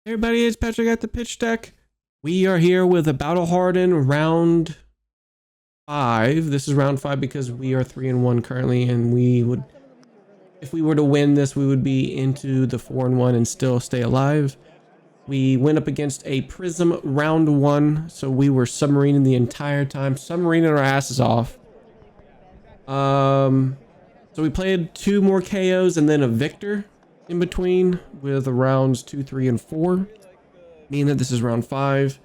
Hey everybody, it's Patrick at the pitch deck. We are here with a Battle Hardened round 5. This is round 5 because we are 3-1 currently, and we would, if we were to win this, we would be into the 4-1 and still stay alive. We went up against a Prism round 1, so we were submarining the entire time, submarining our asses off. So we played 2 more KOs and then a Victor in between with rounds 2, 3, and 4, meaning that this is round 5.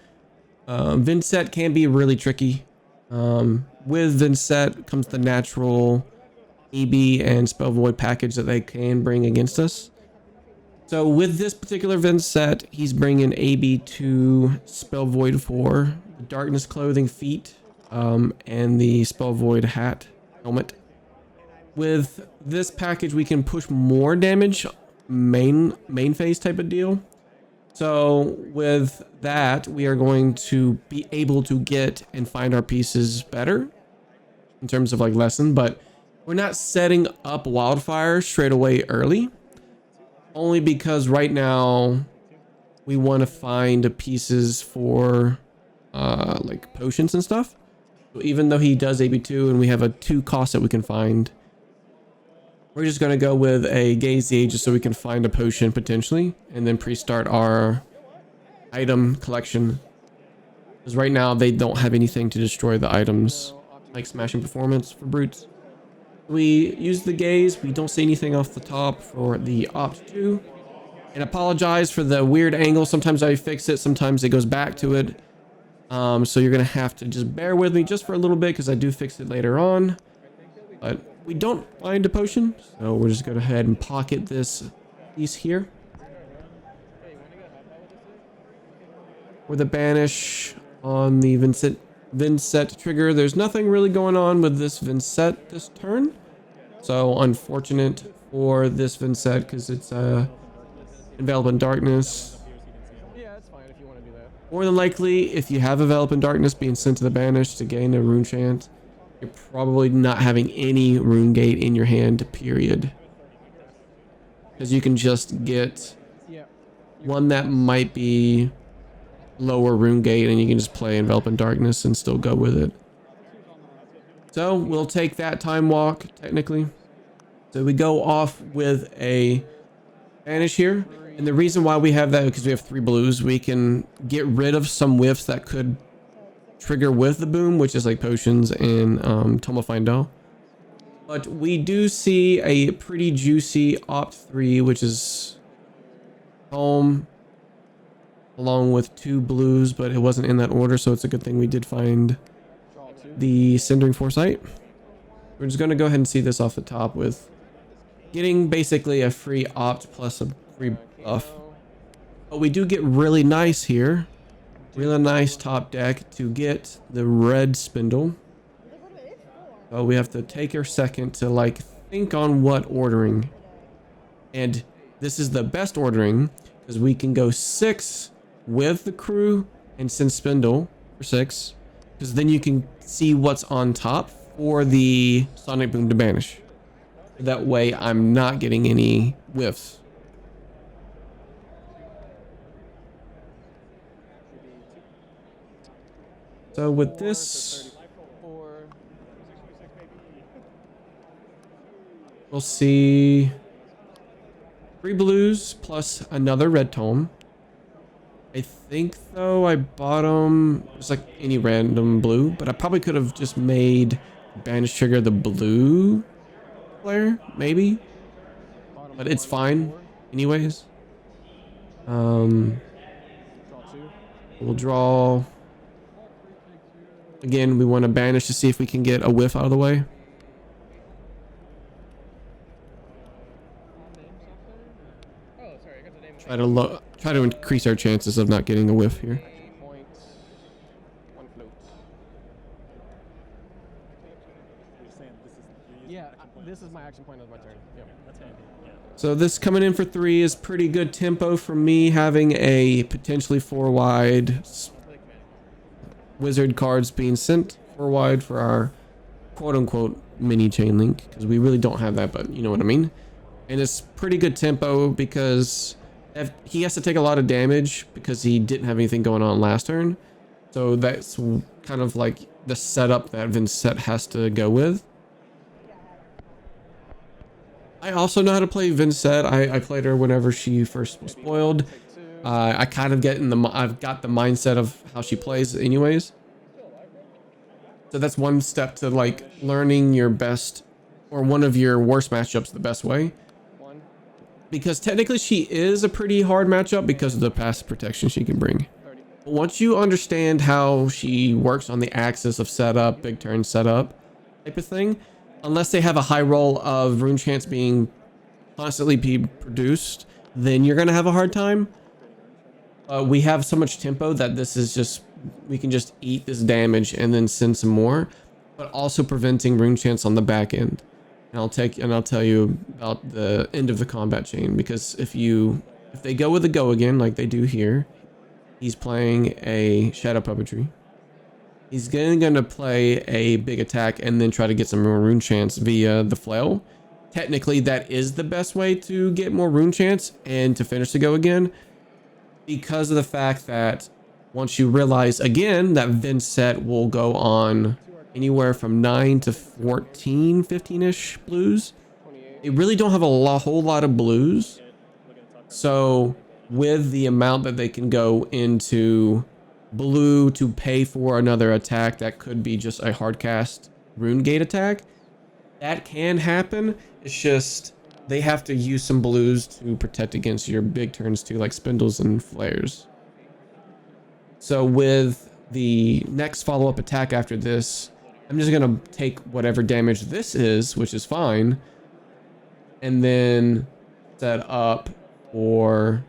Vynnset can be really tricky. With Vynnset comes the natural AB and Spell Void package that they can bring against us. So with this particular Vynnset, he's bringing AB2 Spell Void 4, the Darkness Clothing feet, and the Spell Void hat helmet. With this package, we can push more damage, main phase type of deal. So with that, we are going to be able to get and find our pieces better in terms of like lesson, but we're not setting up Wildfire straight away early, only because right now we want to find pieces for like potions and stuff. So even though he does AB2 and we have a 2 cost that we can find, we're just going to go with a Gaze the Ages so we can find a potion potentially and then pre-start our item collection. Because right now they don't have anything to destroy the items, like Smashing Performance for brutes. We use the Gaze. We don't see anything off the top for the AB2. And apologize for the weird angle. Sometimes I fix it. Sometimes it goes back to it. So you're going to have to just bear with me just for a little bit because I do fix it later on. But we don't find a potion, so we'll just go ahead and pocket this piece here. For the banish on the Vynnset trigger, there's nothing really going on with this Vynnset this turn. So unfortunate for this Vynnset because it's Envelop in Darkness. Yeah, that's fine if you want to do that. More than likely, if you have Envelop in Darkness being sent to the banish to gain a rune chant, you're probably not having any rune gate in your hand, period. Because you can just get one that might be lower rune gate and you can just play Envelop in Darkness and still go with it. So we'll take that time walk, technically. So we go off with a banish here. And the reason why we have that is because we have 3 blues. We can get rid of some whiffs that could trigger with the boom, which is like potions and Tome of Fyendal. But we do see a pretty juicy Opt3, which is home along with 2 blues, but it wasn't in that order, so it's a good thing we did find the Cindering Foresight. We're just going to go ahead and see this off the top with getting basically a free opt plus a free buff. But we do get really nice here. Really nice top deck to get the red spindle. So we have to take a second to like think on what ordering. And this is the best ordering because we can go 6 with the crew and send spindle for 6. Because then you can see what's on top for the sonic boom to banish. That way I'm not getting any whiffs. So with this, we'll see 3 blues plus another red tome. I think though I bought them just like any random blue, but I probably could have just made banish trigger the blue player, maybe. But it's fine anyways. We'll draw. Again, we want to banish to see if we can get a whiff out of the way. Try to increase our chances of not getting a whiff here. Yeah, this is my action point of my turn. So this coming in for 3 is pretty good tempo for me, having a potentially 4 wide wizard cards being sent 4 wide for our quote-unquote mini chain link, because we really don't have that, but you know what I mean. And it's pretty good tempo because he has to take a lot of damage because he didn't have anything going on last turn. So that's kind of like the setup that Vynnset has to go with. I also know how to play Vynnset. I played her whenever she first was spoiled. I kind of get in I've got the mindset of how she plays anyways. So that's one step to like learning your best or one of your worst matchups the best way. Because technically she is a pretty hard matchup because of the passive protection she can bring. But once you understand how she works on the axis of setup, big turn setup type of thing, unless they have a high roll of rune chance being constantly produced, then you're going to have a hard time. We have so much tempo that this is just, we can just eat this damage and then send some more, but also preventing rune chance on the back end. And I'll tell you about the end of the combat chain, because if they go with a go again, like they do here, he's playing a shadow puppetry. He's going to play a big attack and then try to get some more rune chance via the flail. Technically, that is the best way to get more rune chance and to finish the go again, because of the fact that once you realize again that Vynnset will go on anywhere from 9 to 14, 15-ish blues. They really don't have a whole lot of blues. So with the amount that they can go into blue to pay for another attack that could be just a hard cast rune gate attack, that can happen. It's just they have to use some blues to protect against your big turns too, like spindles and flares. So with the next follow-up attack after this, I'm just gonna take whatever damage this is, which is fine, and then set up for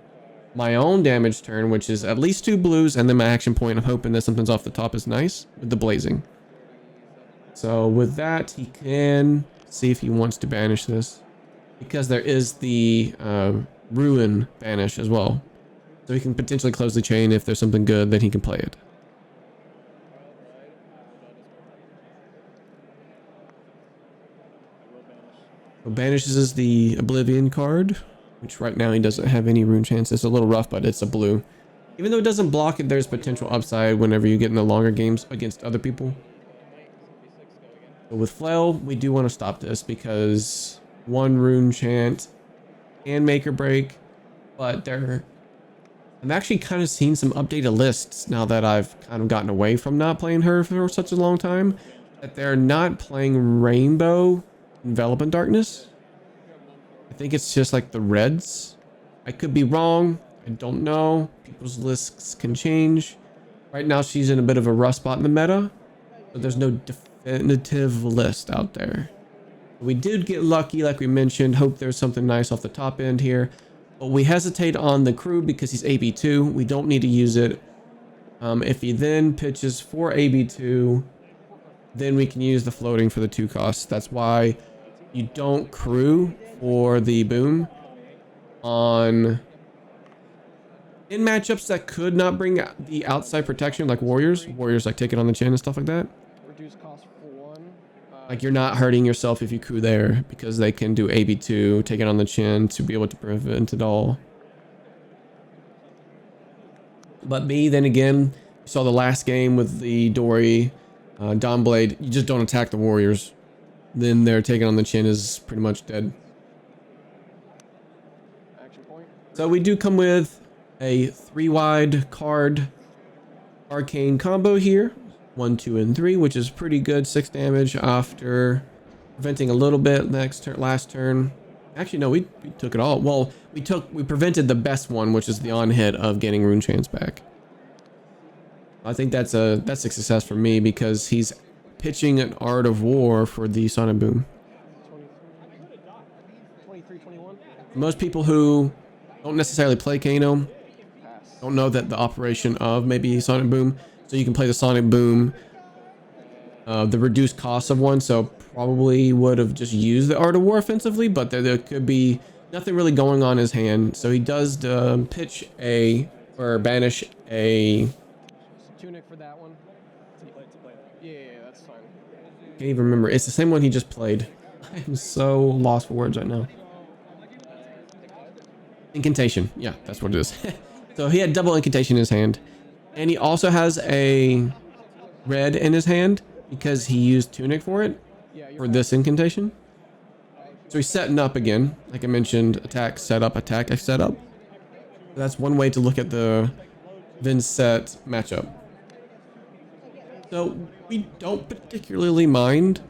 my own damage turn, which is at least 2 blues, and then my action point. I'm hoping that something's off the top is nice with the blazing. So with that, he can see if he wants to banish this, because there is the ruin banish as well. So he can potentially close the chain if there's something good, then he can play it. So banishes the Oblivion card, which right now he doesn't have any rune chance. It's a little rough, but it's a blue. Even though it doesn't block it, there's potential upside whenever you get in the longer games against other people. So with Flail, we do want to stop this because 1 rune chant can make or break, but I'm actually kind of seeing some updated lists now that I've kind of gotten away from not playing her for such a long time, that they're not playing Rainbow Envelopment Darkness. I think it's just like the reds. I could be wrong. I don't know. People's lists can change. Right now she's in a bit of a rough spot in the meta, but there's no definitive list out there. We did get lucky, like we mentioned. Hope there's something nice off the top end here. But we hesitate on the crew because he's AB2. We don't need to use it. If he then pitches for AB2, then we can use the floating for the 2 costs. That's why you don't crew for the boom in matchups that could not bring the outside protection, like warriors like take it on the chin and stuff like that. Reduce cost for 1. Like you're not hurting yourself if you crew there, because they can do AB2, take it on the chin to be able to prevent it all. But then again, you saw the last game with the Dory Dawnblade, you just don't attack the warriors. Then their taking on the chin is pretty much dead. Action point. So we do come with a 3-wide card arcane combo here. 1, 2, and 3, which is pretty good. 6 damage after preventing a little bit last turn. Actually, no, we took it all. Well, we prevented the best one, which is the on hit of getting rune chance back. I think that's a success for me because he's pitching an Art of War for the Sonic Boom. 23, 21. Most people who don't necessarily play Kano don't know that the operation of maybe Sonic Boom. So you can play the Sonic Boom, the reduced cost of one. So probably would have just used the Art of War offensively, but there could be nothing really going on in his hand. So he does pitch or banish a Tunic for that one. Yeah, that's fine. Can't even remember. It's the same one he just played. I'm so lost for words right now. Incantation. Yeah, that's what it is. So he had double incantation in his hand. And he also has a red in his hand because he used tunic for it, for this incantation. So he's setting up again. Like I mentioned, attack, setup, attack, setup. That's one way to look at the Vynnset matchup. So we don't particularly mind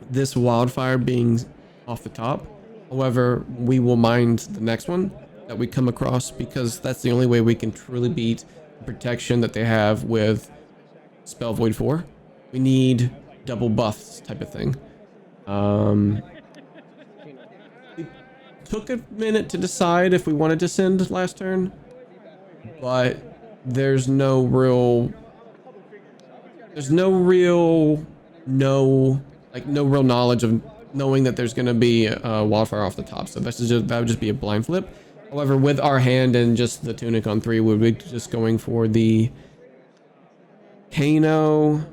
this wildfire being off the top. However, we will mind the next one that we come across because that's the only way we can truly beat the protection that they have with Spell Void 4. We need double buffs type of thing. It took a minute to decide if we wanted to send last turn, but there's no real knowledge of knowing that there's going to be a wildfire off the top. So that would just be a blind flip. However, with our hand and just the tunic on 3, we'd be just going for the Kano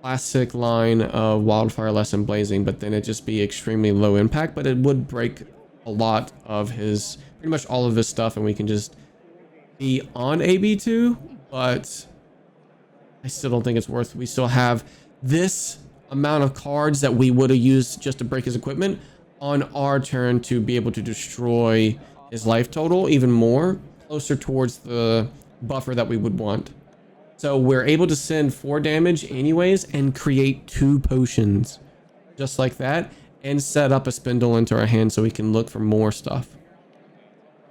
classic line of wildfire lesson blazing, but then it'd just be extremely low impact, but it would break a lot of his, pretty much all of his stuff, and we can just be on AB2, but I still don't think it's worth. We still have this amount of cards that we would have used just to break his equipment on our turn to be able to destroy his life total even more, closer towards the buffer that we would want. So we're able to send 4 damage anyways and create 2 potions just like that and set up a spindle into our hand so we can look for more stuff.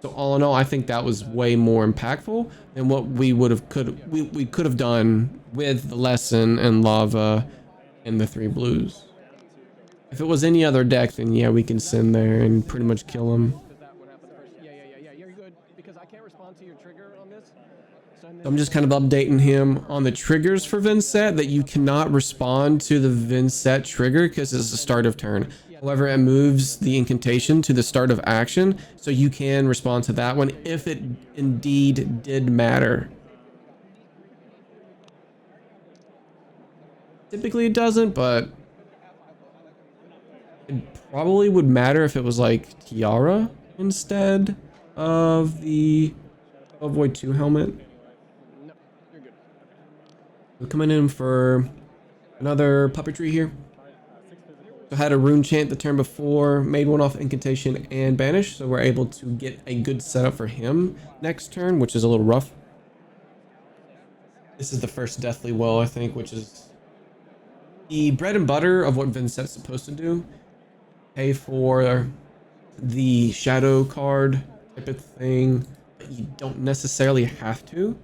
So all in all, I think that was way more impactful than what we would have we could have done with the lesson and lava and the 3 blues. If it was any other deck, then yeah, we can send there and pretty much kill him. So I'm just kind of updating him on the triggers for Vynnset, that you cannot respond to the Vynnset trigger because it's the start of turn. However, it moves the incantation to the start of action, so you can respond to that one if it indeed did matter. Typically it doesn't, but it probably would matter if it was like Tiara instead of the Void 2 helmet. We're coming in for another puppetry here. So had a rune chant the turn before, made one off incantation and banish, so we're able to get a good setup for him next turn, which is a little rough. This is the first Deathly Well, I think, which is the bread and butter of what Vynnset's supposed to do. Pay for the shadow card type of thing, but you don't necessarily have to.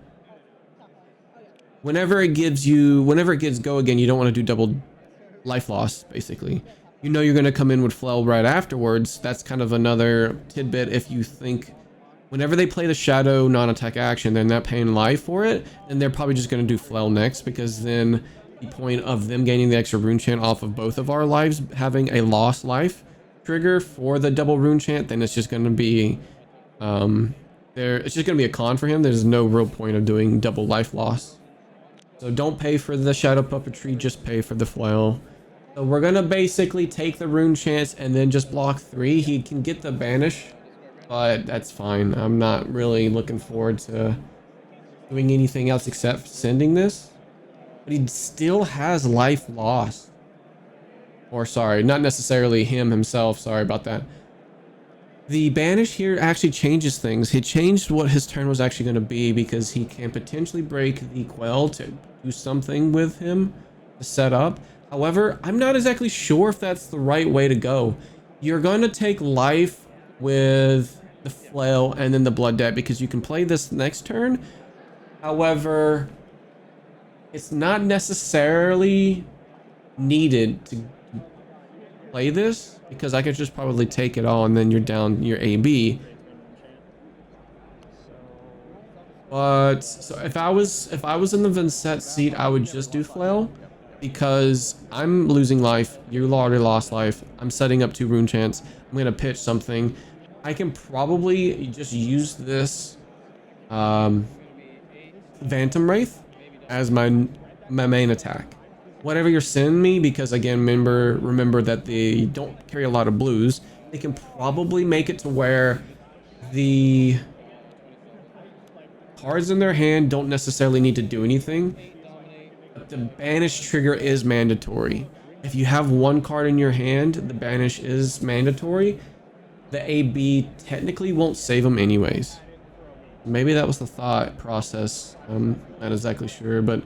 Whenever it gives go again, you don't want to do double life loss, basically. You know you're going to come in with flail right afterwards. That's kind of another tidbit. If you think whenever they play the shadow non-attack action, they're not paying life for it, and they're probably just going to do flail next, because then the point of them gaining the extra rune chant off of both of our lives, having a lost life trigger for the double rune chant, then it's just going to be it's just going to be a con for him. There's no real point of doing double life loss. So don't pay for the shadow puppetry, just pay for the flail. So we're gonna basically take the rune chance and then just block 3. He can get the banish, but that's fine. I'm not really looking forward to doing anything else except sending this. But he still has life lost. Or sorry, not necessarily him himself. Sorry about that. The banish here actually changes things. He changed what his turn was actually going to be, because he can potentially break the quell to do something with him to set up. However, I'm not exactly sure if that's the right way to go. You're going to take life with the flail and then the blood debt, because you can play this next turn. However, it's not necessarily needed to play this, because I could just probably take it all and then you're down your AB. But so if I was in the Vynnset seat, I would just do flail, because I'm losing life. You already lost life. I'm setting up 2 rune chants. I'm gonna pitch something. I can probably just use this Phantom Wraith as my main attack. Whatever you're sending me, because again, remember that they don't carry a lot of blues. they can probably make it to where the cards in their hand don't necessarily need to do anything, but the banish trigger is mandatory. If you have one card in your hand, the banish is mandatory. The AB technically won't save them anyways. Maybe that was the thought process. I'm not exactly sure, but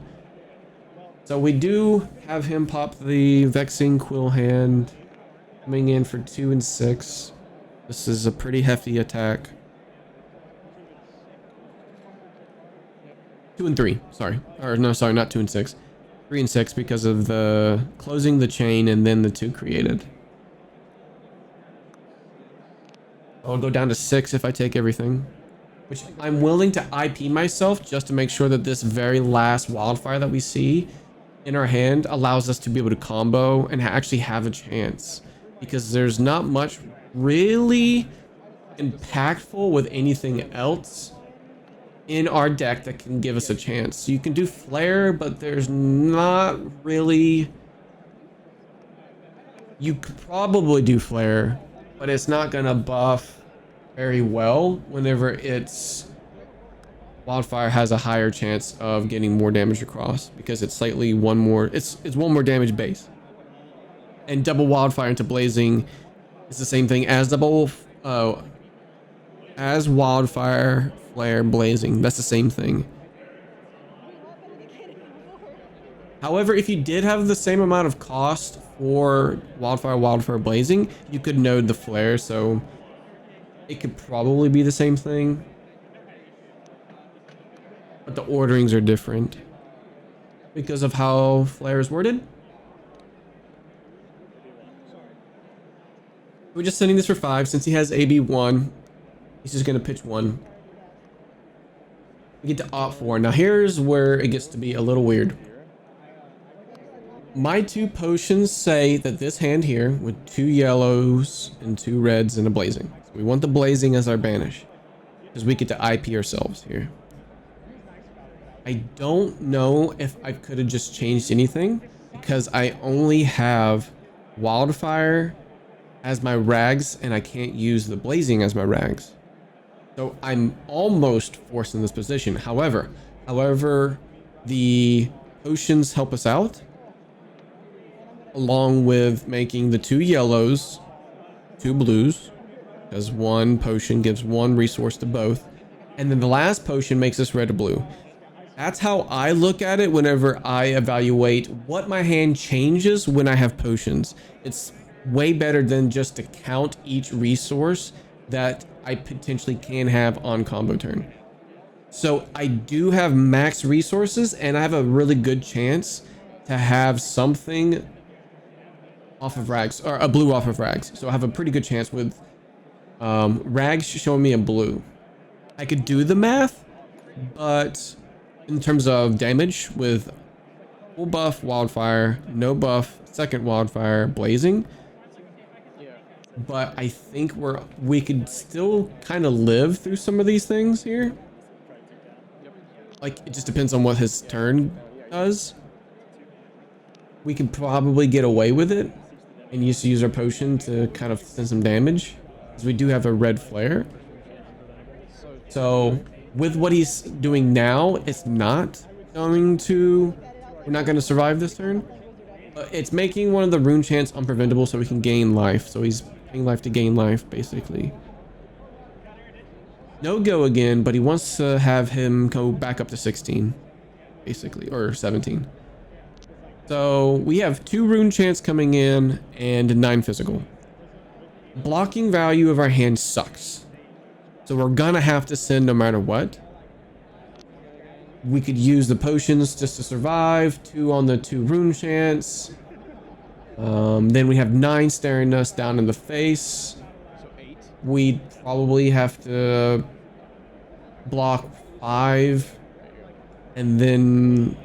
so we do have him pop the Vexing Quill hand, coming in for 2 and 6. This is a pretty hefty attack. 2 and 3, sorry. Or no, sorry, not 2 and 6. 3 and 6 because of the closing the chain and then the 2 created. I'll go down to 6 if I take everything. Which I'm willing to IP myself just to make sure that this very last wildfire that we see in our hand allows us to be able to combo and actually have a chance. Because there's not much really impactful with anything else in our deck that can give us a chance. So you can do flare, but there's not really... You could probably do flare, but it's not gonna buff very well whenever it's wildfire has a higher chance of getting more damage across because it's slightly one more damage base, and double wildfire into blazing is the same thing as as wildfire flare blazing. That's the same thing. However, if you did have the same amount of cost for wildfire blazing, you could node the flare, so it could probably be the same thing, but the orderings are different because of how flare is worded. We're just sending this for 5 since he has AB1. He's just gonna pitch 1. We get to opt 4. Now here's where it gets to be a little weird. My 2 potions say that this hand here with 2 yellows and 2 reds and a blazing. So we want the blazing as our banish because we get to IP ourselves here. I don't know if I could have just changed anything because I only have wildfire as my rags and I can't use the blazing as my rags. So I'm almost forced in this position. However, the potions help us out, along with making the 2 yellows 2 blues, because 1 potion gives 1 resource to both, and then the last potion makes us red to blue. That's how I look at it whenever I evaluate what my hand changes when I have potions. It's way better than just to count each resource that I potentially can have on combo turn. So I do have max resources and I have a really good chance to have something off of rags, or a blue off of rags. So I have a pretty good chance with rags showing me a blue. I could do the math, but in terms of damage with full buff wildfire, no buff second wildfire blazing, but I think we could still kind of live through some of these things here. Like, it just depends on what his turn does. We could probably get away with it and use our potion to kind of send some damage, because we do have a red flare. So with what he's doing now, it's not going to, we're not going to survive this turn. But it's making one of the rune chants unpreventable so we can gain life. So he's paying life to gain life, basically. No go again, but he wants to have him go back up to 16, basically, or 17. So we have 2 rune chants coming in and 9 physical. Blocking value of our hand sucks, so we're gonna have to send no matter what. We could use the potions just to survive, 2 on the 2 rune chants. Then we have 9 staring us down in the face. We'd probably have to block 5 and then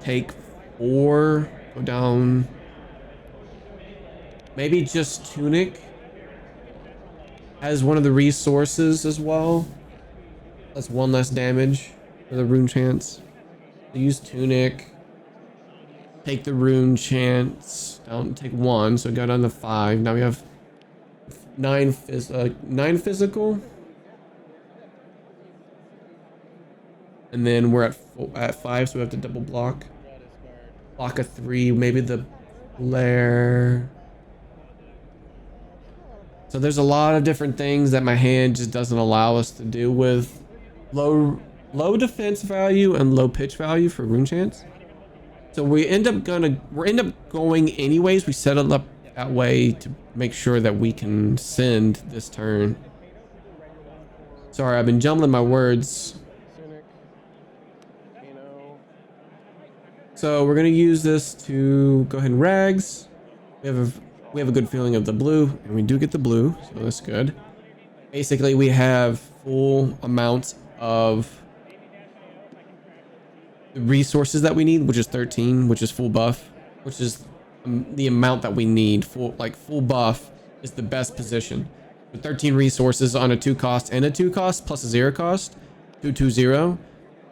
take 4, go down. Maybe just Tunic as one of the resources as well. That's 1 less damage for the rune chants. So use Tunic, take the rune chants down, take 1, so go down to 5. Now we have 9 physical. And then we're at 5, so we have to double block. Block a 3, maybe the flare. So there's a lot of different things that my hand just doesn't allow us to do with low defense value and low pitch value for rune chance. So we end up going anyways. We set it up that way to make sure that we can send this turn. Sorry, I've been jumbling my words. So we're gonna use this to go ahead and rags. We have a good feeling of the blue, and we do get the blue, so that's good. Basically, we have full amounts of the resources that we need, which is 13, which is full buff, which is the amount that we need. Full buff is the best position. With 13 resources on a 2 cost and a 2 cost plus a 0 cost, 220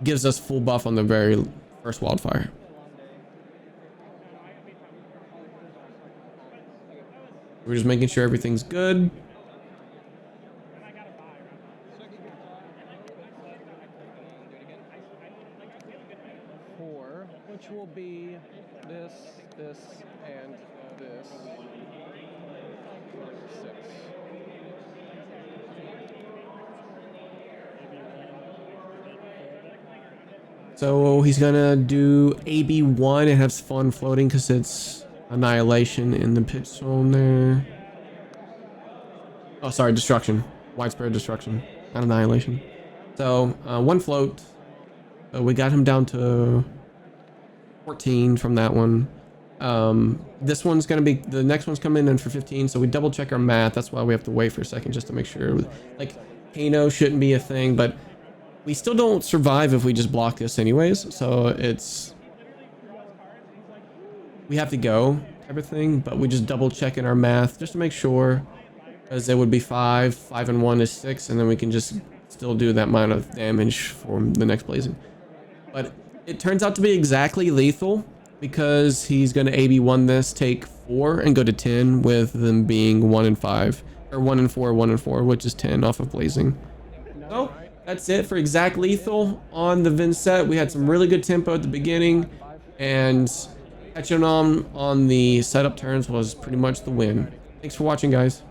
gives us full buff on the very first wildfire. We're just making sure everything's good. Which will be this, and this. 6. So he's gonna do AB1 and have fun floating because it's annihilation in the pit zone there. Oh, sorry, destruction. Widespread destruction, not annihilation. So 1 float. So we got him down to 14 from that one. This one's gonna be, the next one's coming in for 15, so we double check our math. That's why we have to wait for a second just to make sure. Like, Kano shouldn't be a thing, but we still don't survive if we just block this anyways, so it's, we have to go type of thing, but we just double check in our math just to make sure, because it would be 5 and 1 is 6, and then we can just still do that amount of damage for the next blazing. But it turns out to be exactly lethal because he's going to AB1 this, take 4 and go to 10 with them being 1 and 5, or 1 and 4, 1 and 4, which is 10 off of blazing. So that's it for exact lethal on the Vynnset. We had some really good tempo at the beginning, and catching on the setup turns was pretty much the win. Thanks for watching, guys.